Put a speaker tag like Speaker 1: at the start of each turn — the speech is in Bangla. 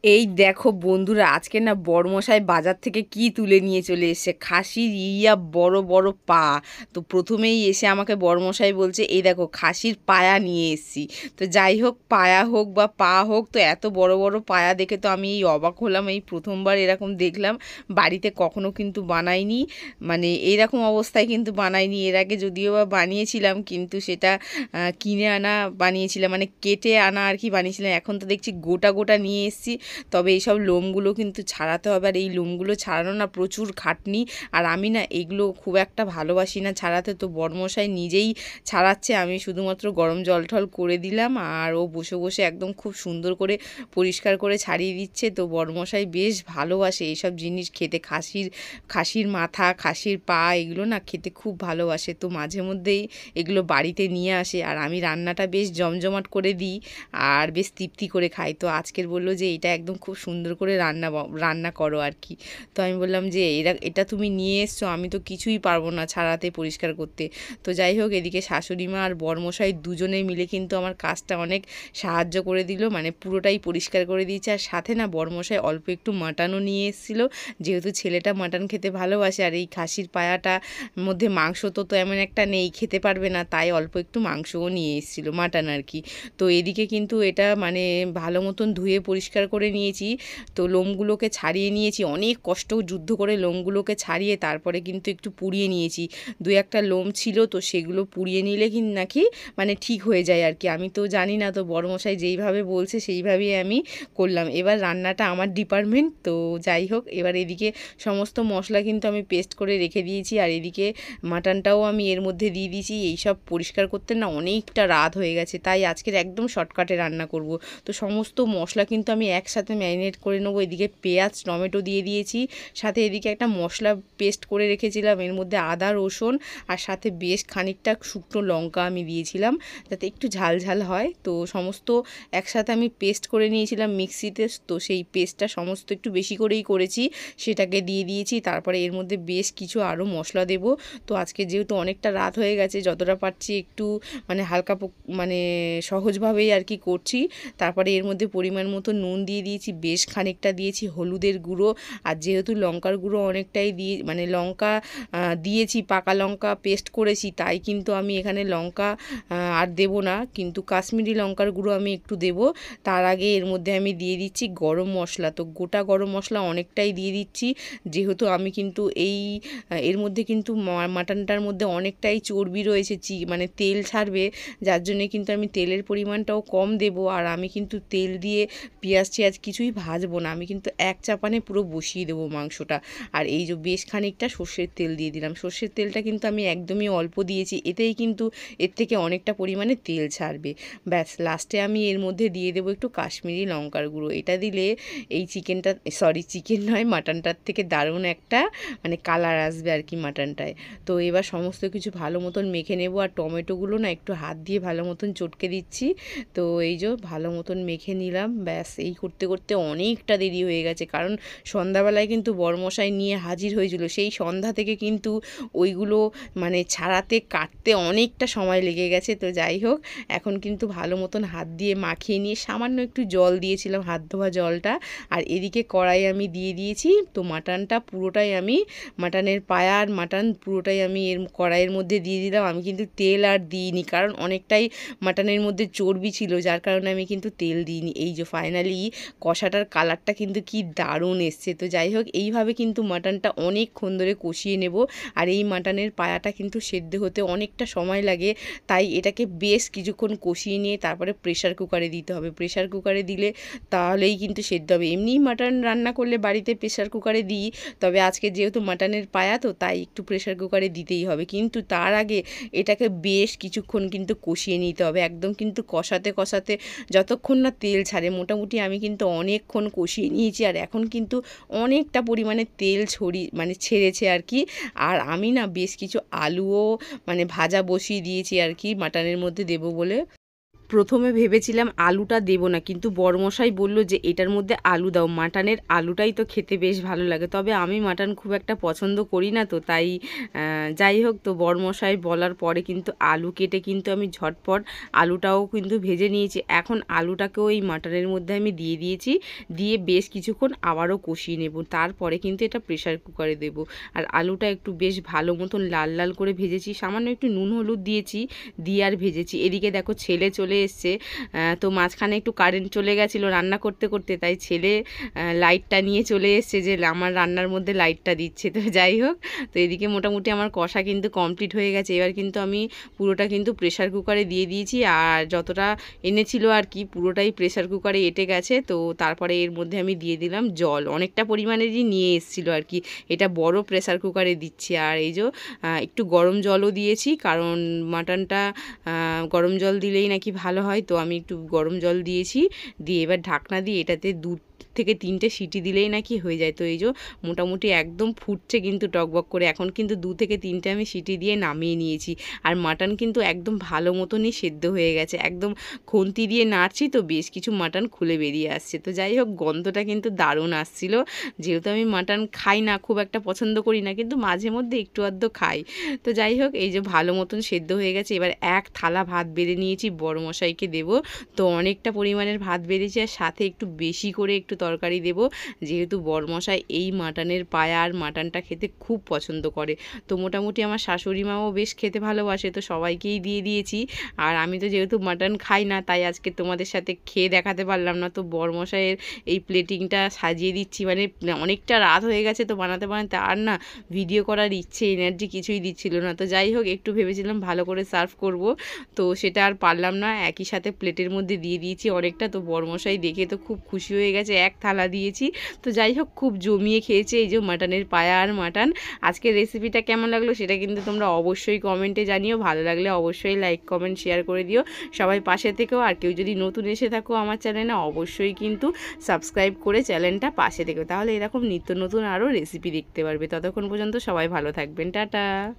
Speaker 1: এই দেখো বন্ধুরা, আজকে না বড়মশাই বাজার থেকে কি তুলে নিয়ে চলে এসেছে, খাসির বড় বড় পা। তো প্রথমেই এসে আমাকে বড়মশাই বলছে, এই দেখো খাসির পায়া নিয়ে এসেছি। তো যাই হোক, পায়া হোক বা পা হোক, তো এত বড় বড় পায়া দেখে তো আমি এই অবাক হলাম, এই প্রথমবার এরকম দেখলাম। বাড়িতে কখনো কিন্তু বানাইনি, মানে এইরকম অবস্থায় কিন্তু বানাইনি। এর আগে যদিও বা বানিয়েছিলাম, কিন্তু সেটা কিনে আনা বানিয়েছিলাম, মানে কেটে আনা আর কি বানিয়েছিলাম। এখন তো দেখছি গোটা গোটা নিয়ে এসেছি। তবে এইসব লোমগুলো কিন্তু ছাড়াতে হবে, আর এই লোমগুলো ছাড়ানো না প্রচুর খাটনি। আর আমি না এগুলো খুব একটা ভালোবাসি না ছাড়াতে, তো বড়মশাই নিজেই ছাড়াচ্ছে, আমি শুধুমাত্র গরম জল টল করে দিলাম, আর ও বসে বসে একদম খুব সুন্দর করে পরিষ্কার করে ছাড়িয়ে দিচ্ছে। তো বড়মশাই বেশ ভালোবাসে এইসব জিনিস খেতে, খাসির মাথা, খাসির পা, এগুলো না খেতে খুব ভালোবাসে। তো মাঝে মধ্যেই এগুলো বাড়িতে নিয়ে আসে, আর আমি রান্নাটা বেশ জমজমাট করে দিই আর বেশ তৃপ্তি করে খাই। তো আজকের বললো যে এটা একদম খুব সুন্দর করে রান্না করো আর কি। তো আমি বললাম যে এটা তুমি নিয়ে এসছো, আমি তো কিছুই পারবো না ছাড়াতে, পরিষ্কার করতে। তো যাই হোক, এদিকে শাশুড়ি মা আর বরমশাই দুজনে মিলে কিন্তু আমার কাজটা অনেক সাহায্য করে দিল, মানে পুরোটাই পরিষ্কার করে দিয়েছে। আর সাথে না বরমশাই অল্প একটু মাটনও নিয়ে এসেছিলো, যেহেতু ছেলেটা মাটন খেতে ভালোবাসে। আর এই খাসির পায়াটা মধ্যে মাংস তো এমন একটা নেই, খেতে পারবে না, তাই অল্প একটু মাংসও নিয়ে এসেছিলো, মাটন আর কি। তো এদিকে কিন্তু এটা মানে ভালো মতন ধুয়ে পরিষ্কার করে নিয়েছি। তো লোমগুলোকে ছাড়িয়ে নিয়েছি, অনেক কষ্ট যুদ্ধ করে লোমগুলোকে ছাড়িয়ে তারপরে কিন্তু একটু পুড়িয়ে নিয়েছি। দু একটা লোম ছিল, তো সেগুলো পুড়িয়ে নিলে কিন্তু নাকি মানে ঠিক হয়ে যায় আর কি। আমি তো জানি না, তো বড়মশাই যেইভাবে বলছে সেইভাবেই আমি করলাম। এবার রান্নাটা আমার ডিপার্টমেন্ট। তো যাই হোক, এবার এদিকে সমস্ত মশলা কিন্তু আমি পেস্ট করে রেখে দিয়েছি, আর এদিকে মাটনটাও আমি এর মধ্যে দিয়ে দিয়েছি। এইসব পরিষ্কার করতে না অনেকটা রাত হয়ে গেছে, তাই আজকের একদম শর্টকাটে রান্না করব। তো সমস্ত মশলা কিন্তু আমি একসাথে ম্যারিনেট করে নেবো। এদিকে পেঁয়াজ টমেটো দিয়ে দিয়েছি, সাথে এদিকে একটা মশলা পেস্ট করে রেখেছিলাম, এর মধ্যে আদা রসুন আর সাথে বেশ খানিকটা শুকনো লঙ্কা আমি দিয়েছিলাম, যাতে একটু ঝাল ঝাল হয়। তো সমস্ত একসাথে আমি পেস্ট করে নিয়েছিলাম মিক্সিতে, তো সেই পেস্টটা সমস্ত একটু বেশি করেই করেছি, সেটাকে দিয়ে দিয়েছি। তারপরে এর মধ্যে বেশ কিছু আরও মশলা দেব। তো আজকে যেহেতু অনেকটা রাত হয়ে গেছে, যতটা পারছি একটু মানে হালকা মানে সহজভাবেই আর কি করছি। তারপরে এর মধ্যে পরিমাণ মতো নুন দিয়ে দিয়েছি, বেশ খানিকটা দিয়েছি হলুদের গুঁড়ো। আর যেহেতু লঙ্কার গুঁড়ো অনেকটাই দিয়ে মানে লঙ্কা দিয়েছি, পাকা লঙ্কা পেস্ট করেছি, তাই কিন্তু আমি এখানে লঙ্কা আর দেব না, কিন্তু কাশ্মীরি লঙ্কার গুঁড়ো আমি একটু দেব। তার আগে এর মধ্যে আমি দিয়ে দিচ্ছি গরম মশলা। তো গোটা গরম মশলা অনেকটাই দিয়ে দিচ্ছি, যেহেতু আমি কিন্তু এর মধ্যে কিন্তু মাটনটার মধ্যে অনেকটাই চর্বি রয়েছে, মানে তেল ছাড়বে, যার জন্যে কিন্তু আমি তেলের পরিমাণটাও কম দেব। আর আমি কিন্তু তেল দিয়ে পেঁয়াজ টিয়াজ কিছুই ভাজবো না, আমি কিন্তু এক চাপানে পুরো বসিয়ে দেবো মাংসটা। আর এই যে বেশ খানিকটা সর্ষের তেল দিয়ে দিলাম, সর্ষের তেলটা কিন্তু আমি একদমই অল্প দিয়েছি, এতেই কিন্তু এর থেকে অনেকটা পরিমাণে তেল ছাড়বে। ব্যাস, লাস্টে আমি এর মধ্যে দিয়ে দেবো একটু কাশ্মীরি লঙ্কার গুঁড়ো। এটা দিলে এই চিকেন নয়, মাটনটার থেকে দারুণ একটা মানে কালার আসবে আর কি মাটনটায়। তো এবার সমস্ত কিছু ভালো মতন মেখে নেব, আর টমেটোগুলো না একটু হাত দিয়ে ভালো মতন চটকে দিচ্ছি। তো এই যে ভালো মতন মেখে নিলাম। ব্যাস, এই করতে করতে অনেকটা দেরি হয়ে গেছে, কারণ সন্ধ্যাবেলায় কিন্তু বরমশাই নিয়ে হাজির হয়েছিল, সেই সন্ধ্যা থেকে কিন্তু ওইগুলো মানে ছাড়াতে কাটতে অনেকটা সময় লেগে গেছে। তো যাই হোক, এখন কিন্তু ভালো মতন হাত দিয়ে মাখিয়ে নিয়ে সামান্য একটু জল দিয়েছিলাম, হাত ধোয়া জলটা। আর এদিকে কড়াই আমি দিয়ে দিয়েছি, তো মাটনটা পুরোটাই আমি মাটনের পায়া আর মাটন পুরোটাই আমি এর কড়াইয়ের মধ্যে দিয়ে দিলাম। আমি কিন্তু তেল আর দিইনি, কারণ অনেকটাই মাটনের মধ্যে চর্বি ছিল, যার কারণে আমি কিন্তু তেল দিইনি। এই যে ফাইনালি কষাটার কালারটা কিন্তু কি দারুণ এসছে। তো যাই হোক, এইভাবে কিন্তু মাটনটা অনেকক্ষণ ধরে কষিয়ে নেব। আর এই মাটনের পায়াটা কিন্তু সেদ্ধ হতে অনেকটা সময় লাগে, তাই এটাকে বেশ কিছুক্ষণ কষিয়ে নিয়ে তারপরে প্রেশার কুকারে দিতে হবে। প্রেশার কুকারে দিলে তাহলেই কিন্তু সেদ্ধ হবে। এমনিই মাটন রান্না করলে বাড়িতে প্রেশার কুকারে দিই, তবে আজকে যেহেতু মাটনের পায়া, তো তাই একটু প্রেশার কুকারে দিতেই হবে। কিন্তু তার আগে এটাকে বেশ কিছুক্ষণ কিন্তু কষিয়ে নিতে হবে, একদম কিন্তু কষাতে কষাতে যতক্ষণ না তেল ছাড়ে। মোটামুটি আমি কিন্তু অনেকক্ষণ কষিয়ে নিয়েছি, আর এখন কিন্তু অনেকটা পরিমাণে তেল মানে ছেড়েছে আর কি। আর আমি না বেশ কিছু আলুও মানে ভাজা বসিয়ে দিয়েছি আর কি, মাটনের মধ্যে দেবো বলে। প্রথমে ভেবেছিলাম আলুটা দেবো না, কিন্তু বড়মশাই বলল যে এটার মধ্যে আলু দাও, মাটনের আলুটাই তো খেতে বেশ ভালো লাগে। তবে আমি মাটন খুব একটা পছন্দ করি না, তো তাই যাই হোক, তো বড়মশাই বলার পরে কিন্তু আলু কেটে কিন্তু আমি ঝটপট আলুটাও কিন্তু ভেজে নিয়েছি। এখন আলুটাকেও এই মাটনের মধ্যে আমি দিয়ে দিয়েছি, দিয়ে বেশ কিছুক্ষণ আবারও কষিয়ে নেব। তারপরে কিন্তু এটা প্রেশার কুকারে দেব। আর আলুটা একটু বেশ ভালো মতন লাল লাল করে ভেজেছি, সামান্য একটু নুন হলুদ দিয়েছি, দিয়ে আর ভেজেছি। এদিকে দেখো ছেলে চলে এসছে, তো মাঝখানে একটু কারেন্ট চলে গেছিলো রান্না করতে করতে, তাই ছেলে লাইটটা নিয়ে চলে এসছে যে আমার রান্নার মধ্যে লাইটটা দিচ্ছে। তো যাই হোক, তো এদিকে মোটামুটি আমার কষা কিন্তু কমপ্লিট হয়ে গেছে। এবার কিন্তু আমি পুরোটা কিন্তু প্রেশার কুকারে দিয়ে দিয়েছি, আর যতটা এনেছিল আর কি পুরোটাই প্রেশার কুকারে এঁটে গেছে। তো তারপরে এর মধ্যে আমি দিয়ে দিলাম জল, অনেকটা পরিমাণেরই নিয়ে এসেছিলো আর কি, এটা বড় প্রেশার কুকারে দিচ্ছি। আর এই যে একটু গরম জলও দিয়েছি, কারণ মাটনটা গরম জল দিলেই নাকি ভালো হয়, তো আমি একটু গরম জল দিয়েছি। দিয়ে এবার ঢাকনা দিয়ে এটাতে 2 থেকে 3টে সিটি দিলেই নাকি হয়ে যায়। তো এই যে মোটামুটি একদম ফুটছে কিন্তু টকবক করে। এখন কিন্তু 2 থেকে 3টে আমি সিটি দিয়ে নামিয়ে নিয়েছি। আর মাটন কিন্তু একদম ভালো মতনই সেদ্ধ হয়ে গেছে, একদম খুন্তি দিয়ে নাড়ছি তো বেশ কিছু মাটন খুলে বেরিয়ে আসছে। তো যাই হোক, গন্ধটা কিন্তু দারুণ আসছিল। যেহেতু আমি মাটন খাই না, খুব একটা পছন্দ করি না, কিন্তু মাঝে মধ্যে একটু আধটু খাই। তো যাই হোক, এই যে ভালো মতন সেদ্ধ হয়ে গেছে। এবার এক থালা ভাত বেড়ে নিয়েছি, বড়মশাইকে দেব। তো অনেকটা পরিমাণের ভাত বেড়েছি, আর সাথে একটু বেশি করে একটু তরকারি দেব, যেহেতু বড়মশাই এই মাটনের পায়া আর মাটনটা খেতে খুব পছন্দ করে। তো মোটামুটি আমার শাশুড়ি মাও বেশ খেতে ভালোবাসে, তো সবাইকেই দিয়ে দিয়েছি। আর আমি তো যেহেতু মাটন খাই না, তাই আজকে তোমাদের সাথে খেয়ে দেখাতে পারলাম না। তো বড়মশাইয়ের এই প্লেটিংটা সাজিয়ে দিচ্ছি, মানে অনেকটা রাত হয়ে গেছে, তো বানাতে বানাতে আর না ভিডিও করার ইচ্ছে এনার্জি কিছুই দিচ্ছিল না। তো যাই হোক, একটু ভেবেছিলাম ভালো করে সার্ভ করব, তো সেটা আর পারলাম না। একই সাথে প্লেটের মধ্যে দিয়ে দিয়েছি অনেকটা। তো বড়মশাই দেখে তো খুব খুশি হয়ে গেছে, এক থালা দিয়েছি। তো যাই হোক, খুব জমিয়ে খেয়েছে এই যে মাটনের পায়া আর মাটন। আজকের রেসিপিটা কেমন লাগলো সেটা কিন্তু তোমরা অবশ্যই কমেন্টে জানিও। ভালো লাগলে অবশ্যই লাইক কমেন্ট শেয়ার করে দিও। সবাই পাশে থেকেও, আর কেউ যদি নতুন এসে থাকো আমার চ্যানেলে, অবশ্যই কিন্তু সাবস্ক্রাইব করে চ্যানেলটা পাশে থেকো, তাহলে এরকম নিত্য নতুন আরও রেসিপি দেখতে পারবে। ততক্ষণ পর্যন্ত সবাই ভালো থাকবেন, টাটা।